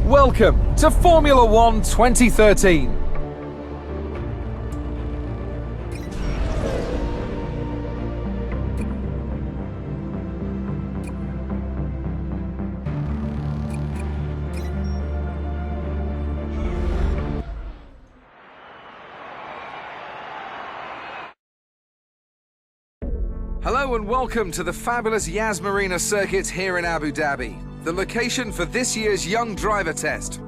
Welcome to Formula One 2013. Hello and welcome to the fabulous Yas Marina circuit here in Abu Dhabi, the location for this year's Young Driver Test.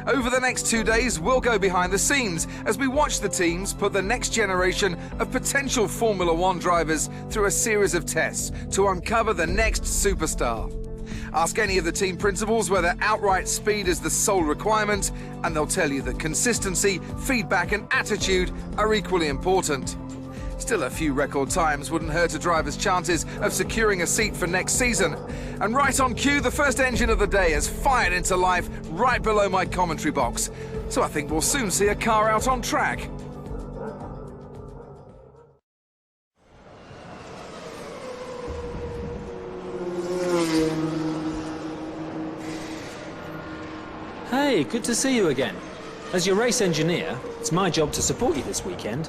Over the next 2 days, we'll go behind the scenes as we watch the teams put the next generation of potential Formula One drivers through a series of tests to uncover the next superstar. Ask any of the team principals whether outright speed is the sole requirement, and they'll tell you that consistency, feedback and attitude are equally important. Still, a few record times wouldn't hurt a driver's chances of securing a seat for next season. And right on cue, the first engine of the day has fired into life right below my commentary box. So I think we'll soon see a car out on track. Hey, good to see you again. As your race engineer, it's my job to support you this weekend.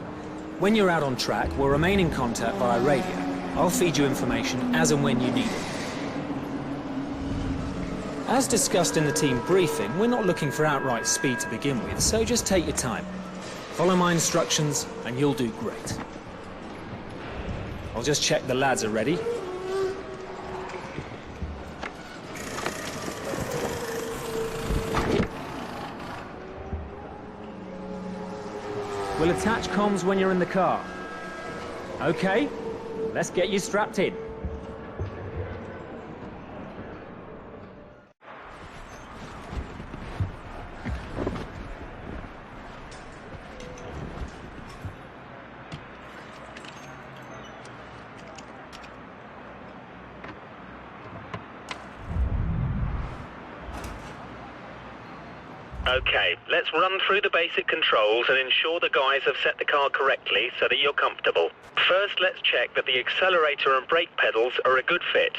When you're out on track, we'll remain in contact via radio. I'll feed you information as and when you need it. As discussed in the team briefing, we're not looking for outright speed to begin with, so just take your time. Follow my instructions and you'll do great. I'll just check the lads are ready. We'll attach comms when you're in the car. Okay, let's get you strapped in. Okay, let's run through the basic controls and ensure the guys have set the car correctly so that you're comfortable. First, let's check that the accelerator and brake pedals are a good fit.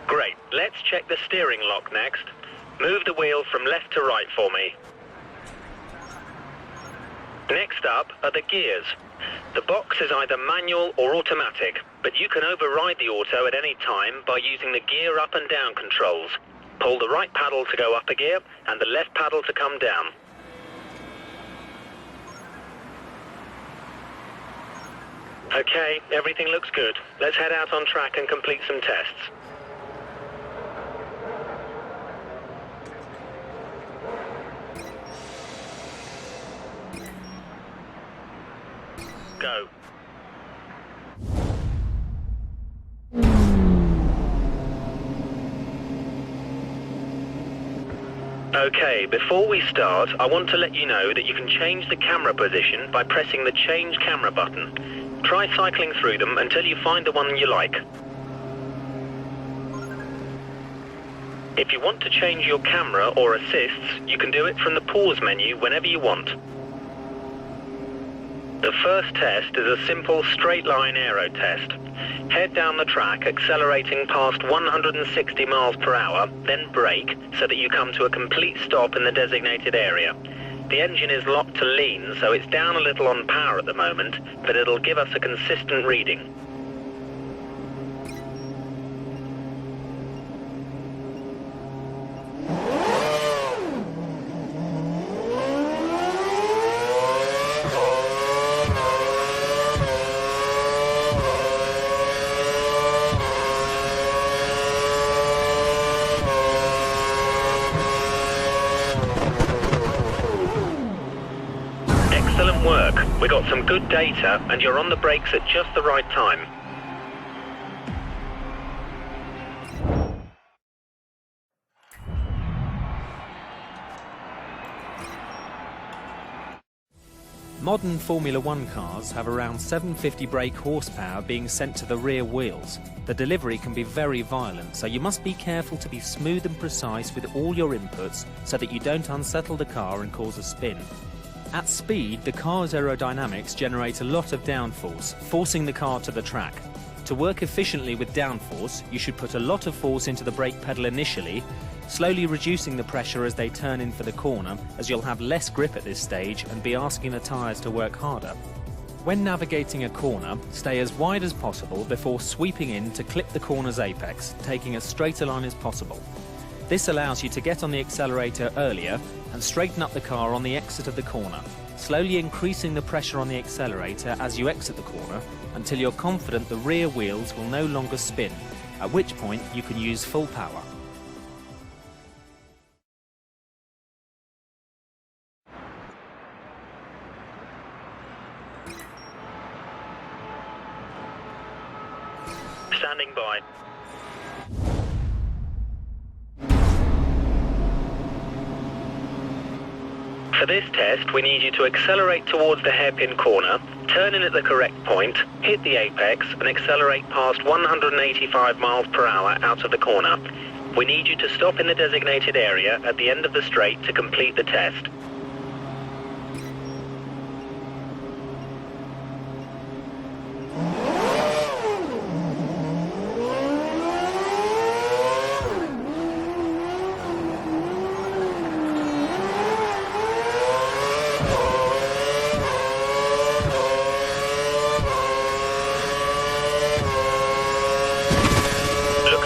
Great, let's check the steering lock next. Move the wheel from left to right for me. Next up are the gears. The box is either manual or automatic, but you can override the auto at any time by using the gear up and down controls. Pull the right paddle to go up a gear and the left paddle to come down. Okay, everything looks good. Let's head out on track and complete some tests. Go. Okay, before we start, I want to let you know that you can change the camera position by pressing the Change Camera button. Try cycling through them until you find the one you like. If you want to change your camera or assists, you can do it from the Pause menu whenever you want. The first test is a simple straight-line aero test. Head down the track, accelerating past 160 miles per hour, then brake so that you come to a complete stop in the designated area. The engine is locked to lean, so it's down a little on power at the moment, but it'll give us a consistent reading. Excellent work. We got some good data and you're on the brakes at just the right time. Modern Formula One cars have around 750 brake horsepower being sent to the rear wheels. The delivery can be very violent, so you must be careful to be smooth and precise with all your inputs so that you don't unsettle the car and cause a spin. At speed, the car's aerodynamics generate a lot of downforce, forcing the car to the track. To work efficiently with downforce, you should put a lot of force into the brake pedal initially, slowly reducing the pressure as they turn in for the corner, as you'll have less grip at this stage and be asking the tyres to work harder. When navigating a corner, stay as wide as possible before sweeping in to clip the corner's apex, taking as straight a line as possible. This allows you to get on the accelerator earlier and straighten up the car on the exit of the corner, slowly increasing the pressure on the accelerator as you exit the corner until you're confident the rear wheels will no longer spin, at which point you can use full power. Standing by. For this test, we need you to accelerate towards the hairpin corner, turn in at the correct point, hit the apex, and accelerate past 185 miles per hour out of the corner. We need you to stop in the designated area at the end of the straight to complete the test.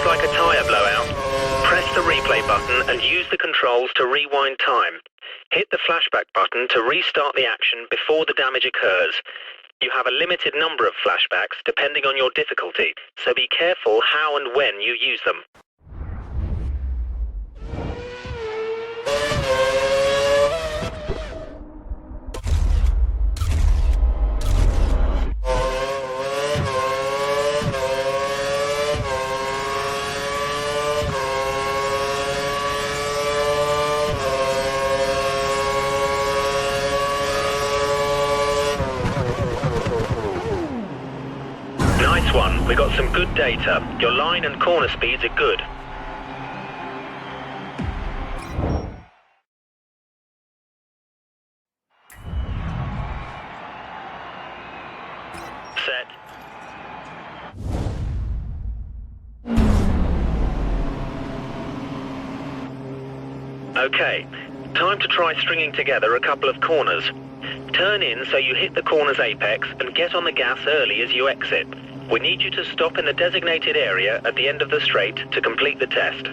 Like a tyre blowout. Press the replay button and use the controls to rewind time. Hit the flashback button to restart the action before the damage occurs. You have a limited number of flashbacks depending on your difficulty, so be careful how and when you use them. Nice one, we got some good data. Your line and corner speeds are good. Set. Okay, time to try stringing together a couple of corners. Turn in so you hit the corner's apex and get on the gas early as you exit. We need you to stop in the designated area at the end of the straight to complete the test.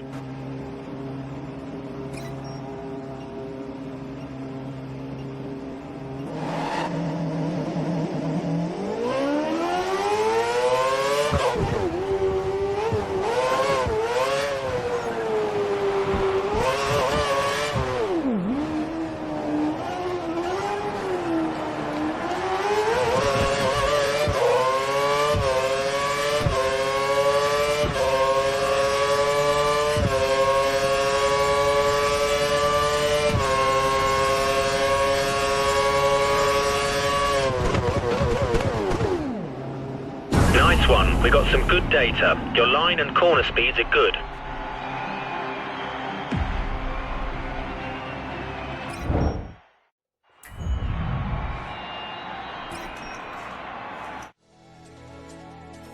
Nice one, we got some good data. Your line and corner speeds are good.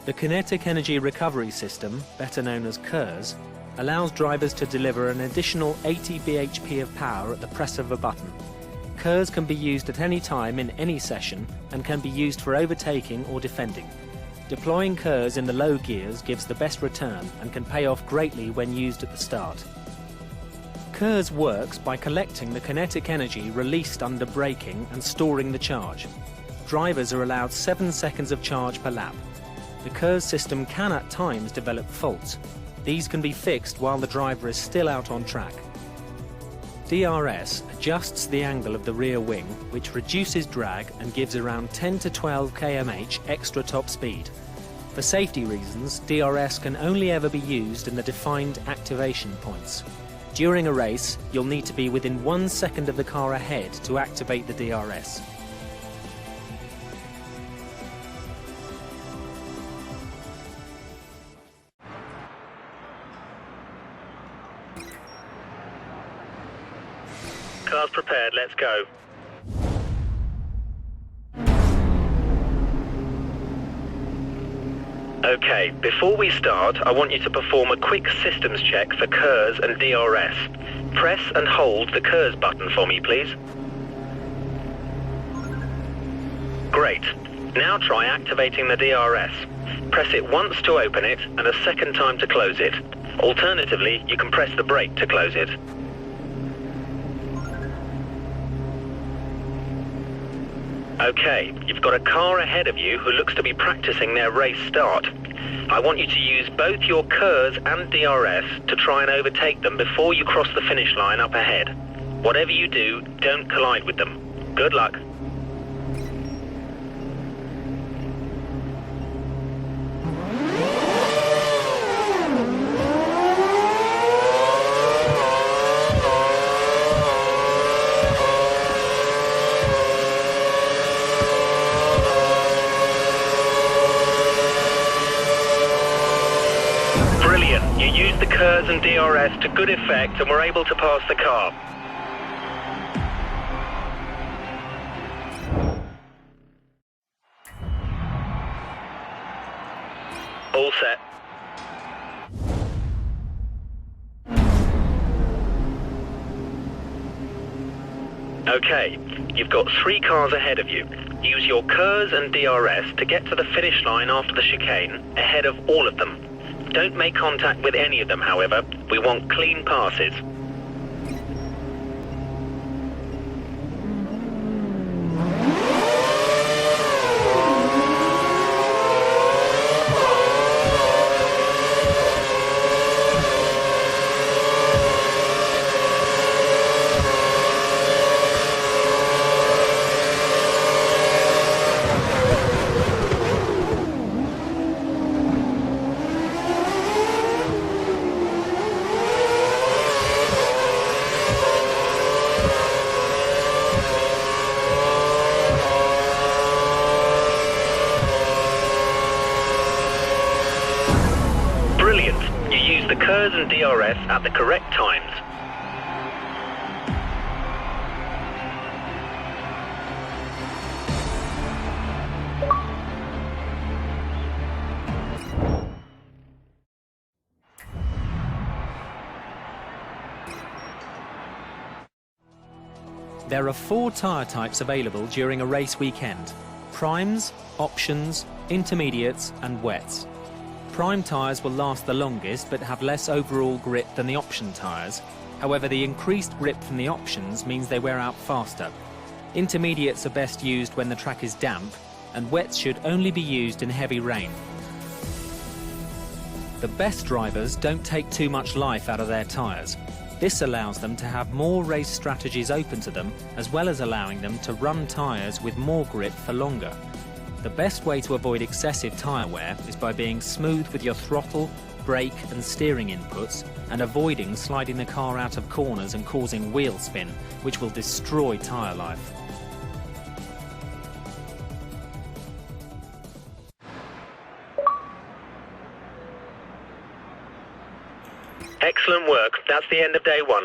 The Kinetic Energy Recovery System, better known as KERS, allows drivers to deliver an additional 80 bhp of power at the press of a button. KERS can be used at any time in any session and can be used for overtaking or defending. Deploying KERS in the low gears gives the best return and can pay off greatly when used at the start. KERS works by collecting the kinetic energy released under braking and storing the charge. Drivers are allowed 7 seconds of charge per lap. The KERS system can at times develop faults. These can be fixed while the driver is still out on track. DRS adjusts the angle of the rear wing, which reduces drag and gives around 10 to 12 km/h extra top speed. For safety reasons, DRS can only ever be used in the defined activation points. During a race, you'll need to be within 1 second of the car ahead to activate the DRS. Car's prepared, let's go. Okay, before we start, I want you to perform a quick systems check for KERS and DRS. Press and hold the KERS button for me, please. Great. Now try activating the DRS. Press it once to open it and a second time to close it. Alternatively, you can press the brake to close it. Okay, you've got a car ahead of you who looks to be practicing their race start. I want you to use both your KERS and DRS to try and overtake them before you cross the finish line up ahead. Whatever you do, don't collide with them. Good luck. Brilliant. You used the KERS and DRS to good effect and were able to pass the car. All set. Okay, you've got 3 cars ahead of you. Use your KERS and DRS to get to the finish line after the chicane, ahead of all of them. Don't make contact with any of them, however. We want clean passes. Brilliant. You used the KERS and DRS at the correct times. There are 4 tyre types available during a race weekend: primes, options, intermediates and wets. Prime tyres will last the longest but have less overall grip than the option tyres. However, the increased grip from the options means they wear out faster. Intermediates are best used when the track is damp, and wets should only be used in heavy rain. The best drivers don't take too much life out of their tyres. This allows them to have more race strategies open to them, as well as allowing them to run tyres with more grip for longer. The best way to avoid excessive tyre wear is by being smooth with your throttle, brake and steering inputs, and avoiding sliding the car out of corners and causing wheel spin, which will destroy tyre life. Excellent work. That's the end of day 1.